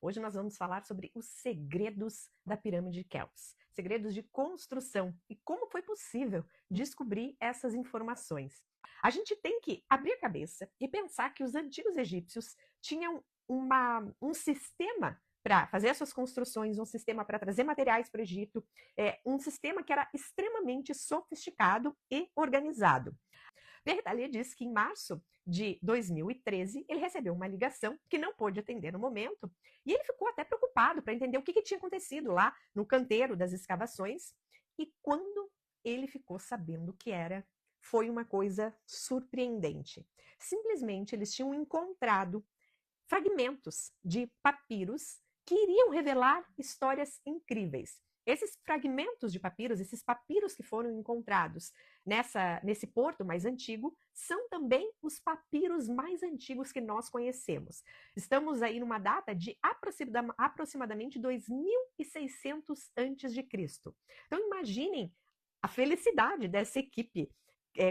Hoje nós vamos falar sobre os segredos da pirâmide de Quéops, segredos de construção e como foi possível descobrir essas informações. A gente tem que abrir a cabeça e pensar que os antigos egípcios tinham um sistema para fazer as suas construções, um sistema para trazer materiais para o Egito, um sistema que era extremamente sofisticado e organizado. Pierre Thallet diz que em março de 2013 ele recebeu uma ligação que não pôde atender no momento e ele ficou até preocupado para entender o que tinha acontecido lá no canteiro das escavações. E quando ele ficou sabendo o que era, foi uma coisa surpreendente. Simplesmente eles tinham encontrado fragmentos de papiros que iriam revelar histórias incríveis. Esses fragmentos de papiros, esses papiros que foram encontrados nesse porto mais antigo, são também os papiros mais antigos que nós conhecemos. Estamos aí numa data de aproximadamente 2600 a.C. Então imaginem a felicidade dessa equipe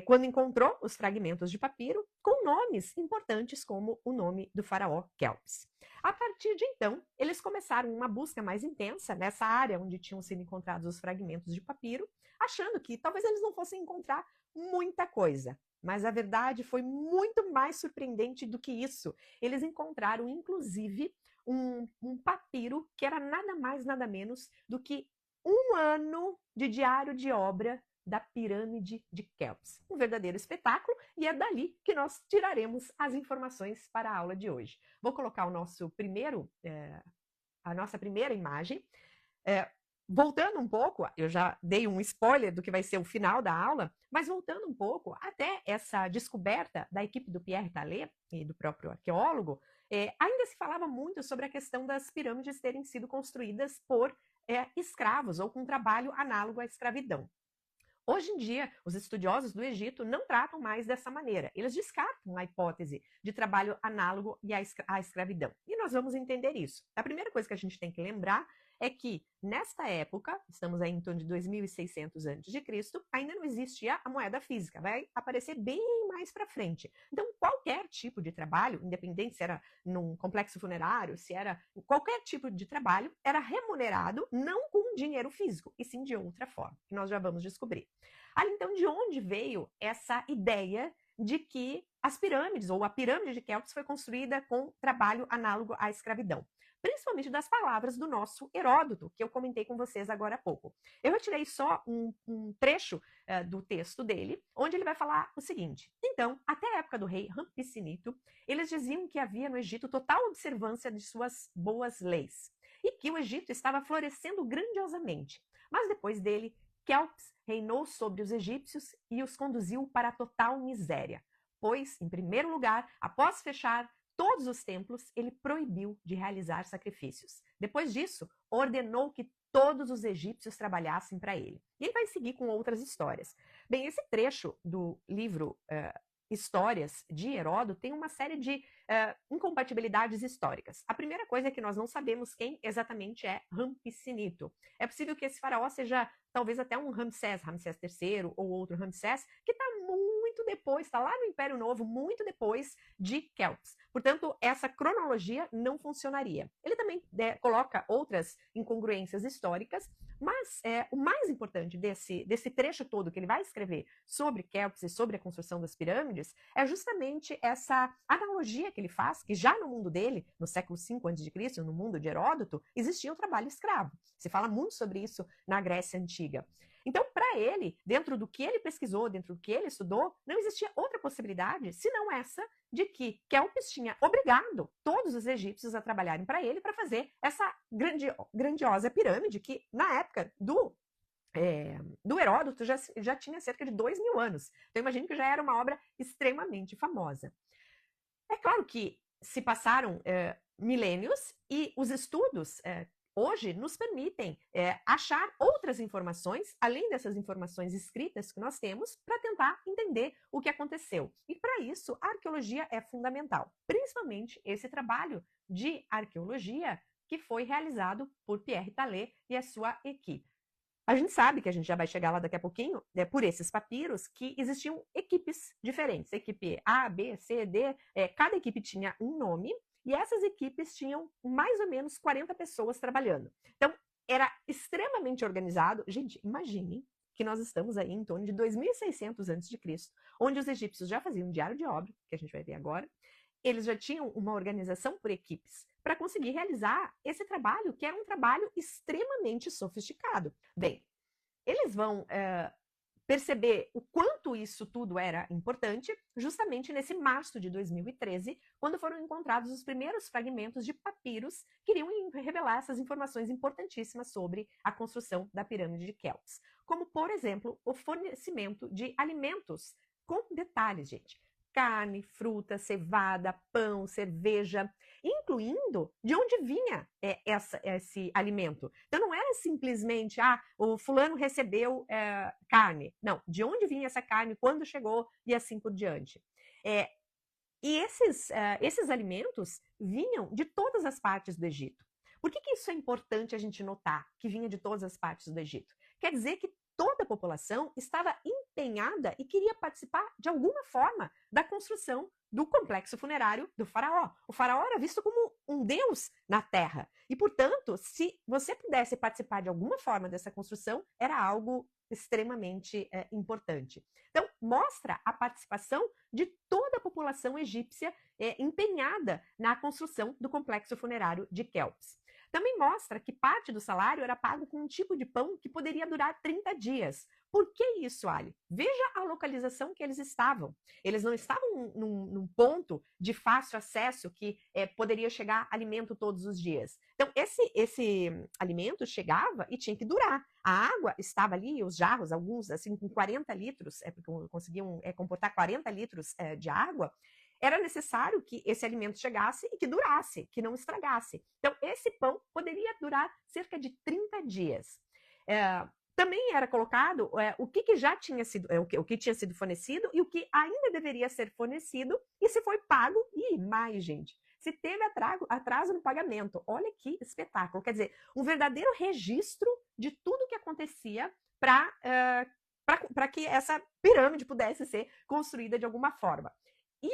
quando encontrou os fragmentos de papiro com nomes importantes como o nome do faraó Quéops. A partir de então, eles começaram uma busca mais intensa nessa área onde tinham sido encontrados os fragmentos de papiro, achando que talvez eles não fossem encontrar muita coisa. Mas a verdade foi muito mais surpreendente do que isso. Eles encontraram, inclusive, um papiro que era nada mais, nada menos do que 1 ano de diário de obra da pirâmide de Quéops. Um verdadeiro espetáculo, e é dali que nós tiraremos as informações para a aula de hoje. Vou colocar a nossa primeira imagem. Voltando um pouco, eu já dei um spoiler do que vai ser o final da aula, mas voltando um pouco até essa descoberta da equipe do Pierre Thallet e do próprio arqueólogo, ainda se falava muito sobre a questão das pirâmides terem sido construídas por escravos ou com trabalho análogo à escravidão. Hoje em dia, os estudiosos do Egito não tratam mais dessa maneira. Eles descartam a hipótese de trabalho análogo à escravidão. E nós vamos entender isso. A primeira coisa que a gente tem que lembrar é que, nesta época, estamos aí em torno de 2600 a.C., ainda não existia a moeda física. Vai aparecer bem mais para frente. Então, qualquer tipo de trabalho, independente se era num complexo funerário, se era qualquer tipo de trabalho, era remunerado não com dinheiro físico, e sim de outra forma, que nós já vamos descobrir. Aí, então, de onde veio essa ideia de que as pirâmides, ou a pirâmide de Quéops, foi construída com trabalho análogo à escravidão? Principalmente das palavras do nosso Heródoto, que eu comentei com vocês agora há pouco. Eu retirei só um trecho do texto dele, onde ele vai falar o seguinte: então, até a época do rei Rampissinito, eles diziam que havia no Egito total observância de suas boas leis, e que o Egito estava florescendo grandiosamente. Mas depois dele, Quéops reinou sobre os egípcios e os conduziu para a total miséria, pois, em primeiro lugar, após fechar todos os templos, ele proibiu de realizar sacrifícios. Depois disso, ordenou que todos os egípcios trabalhassem para ele. E ele vai seguir com outras histórias. Bem, esse trecho do livro Histórias de Heródoto tem uma série de incompatibilidades históricas. A primeira coisa é que nós não sabemos quem exatamente é Rampissinito. É possível que esse faraó seja talvez até um Ramsés III ou outro Ramsés, que está muito depois, está lá no Império Novo, muito depois de Quéops. Portanto, essa cronologia não funcionaria. Ele também coloca outras incongruências históricas, mas o mais importante desse trecho todo que ele vai escrever sobre Quéops e sobre a construção das pirâmides é justamente essa analogia que ele faz, que já no mundo dele, no século V a.C., no mundo de Heródoto, existia o trabalho escravo. Se fala muito sobre isso na Grécia Antiga. Então, para ele, dentro do que ele pesquisou, dentro do que ele estudou, não existia outra possibilidade, senão essa de que Quéops tinha obrigado todos os egípcios a trabalharem para ele para fazer essa grandiosa pirâmide que, na época do Heródoto, já tinha cerca de 2000 anos. Então, imagine que já era uma obra extremamente famosa. É claro que se passaram milênios e os estudos hoje nos permitem achar outras informações, além dessas informações escritas que nós temos, para tentar entender o que aconteceu. E para isso, a arqueologia é fundamental, principalmente esse trabalho de arqueologia que foi realizado por Pierre Thallet e a sua equipe. A gente sabe, que a gente já vai chegar lá daqui a pouquinho, por esses papiros, que existiam equipes diferentes. Equipe A, B, C, D, cada equipe tinha um nome, e essas equipes tinham mais ou menos 40 pessoas trabalhando. Então, era extremamente organizado. Gente, imaginem que nós estamos aí em torno de 2600 a.C., onde os egípcios já faziam diário de obra, que a gente vai ver agora. Eles já tinham uma organização por equipes para conseguir realizar esse trabalho, que era um trabalho extremamente sofisticado. Bem, eles vão perceber o quanto isso tudo era importante justamente nesse março de 2013, quando foram encontrados os primeiros fragmentos de papiros que iriam revelar essas informações importantíssimas sobre a construção da pirâmide de Quéops. Como, por exemplo, o fornecimento de alimentos com detalhes, gente. Carne, fruta, cevada, pão, cerveja, incluindo de onde vinha esse alimento. Então não era simplesmente, o fulano recebeu carne. Não, de onde vinha essa carne, quando chegou e assim por diante. E esses alimentos vinham de todas as partes do Egito. Por que isso é importante a gente notar, que vinha de todas as partes do Egito? Quer dizer que toda a população estava empenhada e queria participar de alguma forma da construção do complexo funerário do faraó. O faraó era visto como um deus na terra. E, portanto, se você pudesse participar de alguma forma dessa construção, era algo extremamente importante. Então, mostra a participação de toda a população egípcia empenhada na construção do complexo funerário de Quéops. Também mostra que parte do salário era pago com um tipo de pão que poderia durar 30 dias. Por que isso, Ali? Veja a localização que eles estavam. Eles não estavam num ponto de fácil acesso que poderia chegar alimento todos os dias. Então, esse alimento chegava e tinha que durar. A água estava ali, os jarros, alguns assim com 40 litros, porque conseguiam comportar 40 litros de água. Era necessário que esse alimento chegasse e que durasse, que não estragasse. Então, esse pão poderia durar cerca de 30 dias. Também era colocado o que já tinha sido, o que tinha sido fornecido e o que ainda deveria ser fornecido e se foi pago e mais, gente. Se teve atraso no pagamento. Olha que espetáculo. Quer dizer, um verdadeiro registro de tudo que acontecia para que essa pirâmide pudesse ser construída de alguma forma. E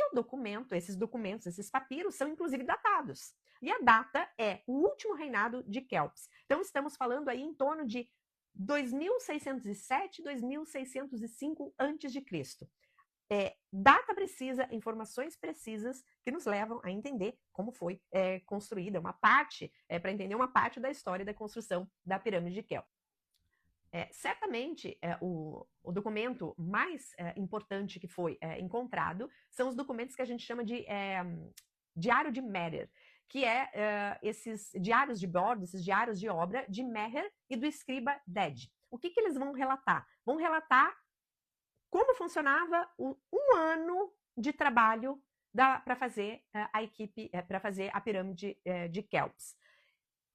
esses documentos, esses papiros, são inclusive datados. E a data é o último reinado de Quéops. Então, estamos falando aí em torno de 2607, 2605 a.C. Data precisa, informações precisas que nos levam a entender como foi construída uma parte, para entender uma parte da história da construção da pirâmide de Quéops. Certamente, o documento mais importante que foi encontrado são os documentos que a gente chama de Diário de Merer, que esses diários de bordo, esses diários de obra de Meher e do escriba Ded. O que eles vão relatar? Vão relatar como funcionava um ano de trabalho para fazer a equipe, para fazer a pirâmide de Quéops,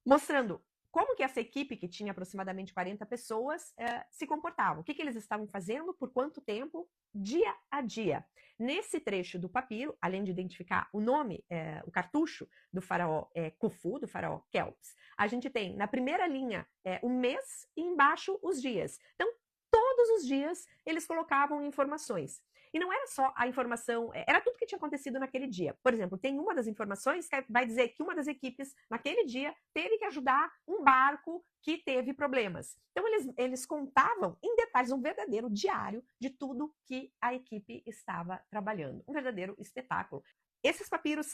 mostrando como que essa equipe, que tinha aproximadamente 40 pessoas, se comportava. O que eles estavam fazendo, por quanto tempo, dia a dia. Nesse trecho do papiro, além de identificar o nome, o cartucho do faraó Khufu, do faraó Quéops, a gente tem na primeira linha o mês e embaixo os dias. Então, todos os dias eles colocavam informações. E não era só a informação, era tudo que tinha acontecido naquele dia. Por exemplo, tem uma das informações que vai dizer que uma das equipes, naquele dia, teve que ajudar um barco que teve problemas. Então, eles contavam em detalhes um verdadeiro diário de tudo que a equipe estava trabalhando. Um verdadeiro espetáculo. Esses papiros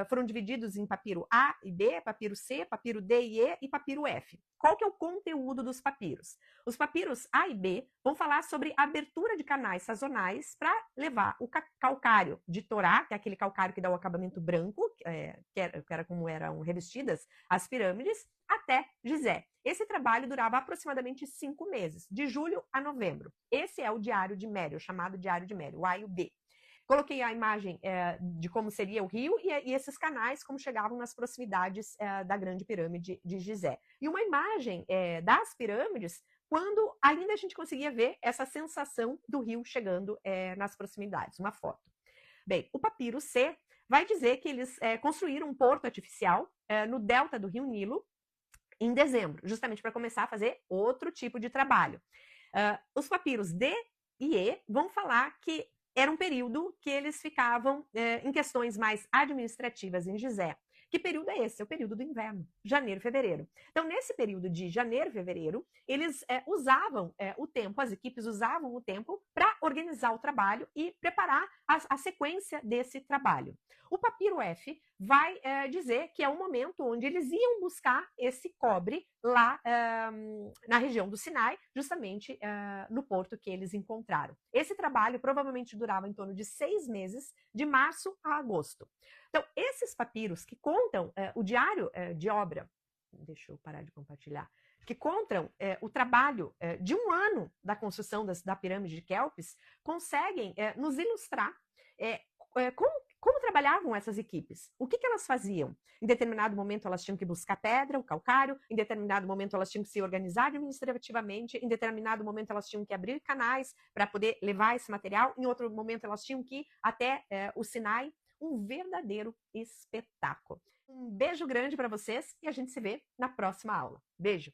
foram divididos em papiro A e B, papiro C, papiro D e E e papiro F. Qual que é o conteúdo dos papiros? Os papiros A e B vão falar sobre a abertura de canais sazonais para levar o calcário de Torá, que é aquele calcário que dá o acabamento branco, que era como eram revestidas as pirâmides, até Gizé. Esse trabalho durava aproximadamente 5 meses, de julho a novembro. Esse é o Diário de Merer, chamado Diário de Merer, o A e o B. Coloquei a imagem de como seria o rio e esses canais como chegavam nas proximidades da grande pirâmide de Gizé. E uma imagem das pirâmides quando ainda a gente conseguia ver essa sensação do rio chegando nas proximidades, uma foto. Bem, o papiro C vai dizer que eles construíram um porto artificial no delta do rio Nilo em dezembro, justamente para começar a fazer outro tipo de trabalho. Os papiros D e E vão falar que era um período que eles ficavam em questões mais administrativas em Gizé. Que período é esse? É o período do inverno, janeiro e fevereiro. Então, nesse período de janeiro e fevereiro, eles usavam o tempo, as equipes usavam o tempo para organizar o trabalho e preparar a sequência desse trabalho. O papiro F vai dizer que é o momento onde eles iam buscar esse cobre lá na região do Sinai, justamente no porto que eles encontraram. Esse trabalho provavelmente durava em torno de 6 meses, de março a agosto. Então, esses papiros que contam o diário de obra, deixa eu parar de compartilhar, que contam o trabalho de um ano da construção da pirâmide de Kelpis, conseguem nos ilustrar como trabalhavam essas equipes? O que elas faziam? Em determinado momento elas tinham que buscar pedra, o calcário, em determinado momento elas tinham que se organizar administrativamente, em determinado momento elas tinham que abrir canais para poder levar esse material, em outro momento elas tinham que ir até o Sinai. Um verdadeiro espetáculo. Um beijo grande para vocês e a gente se vê na próxima aula. Beijo!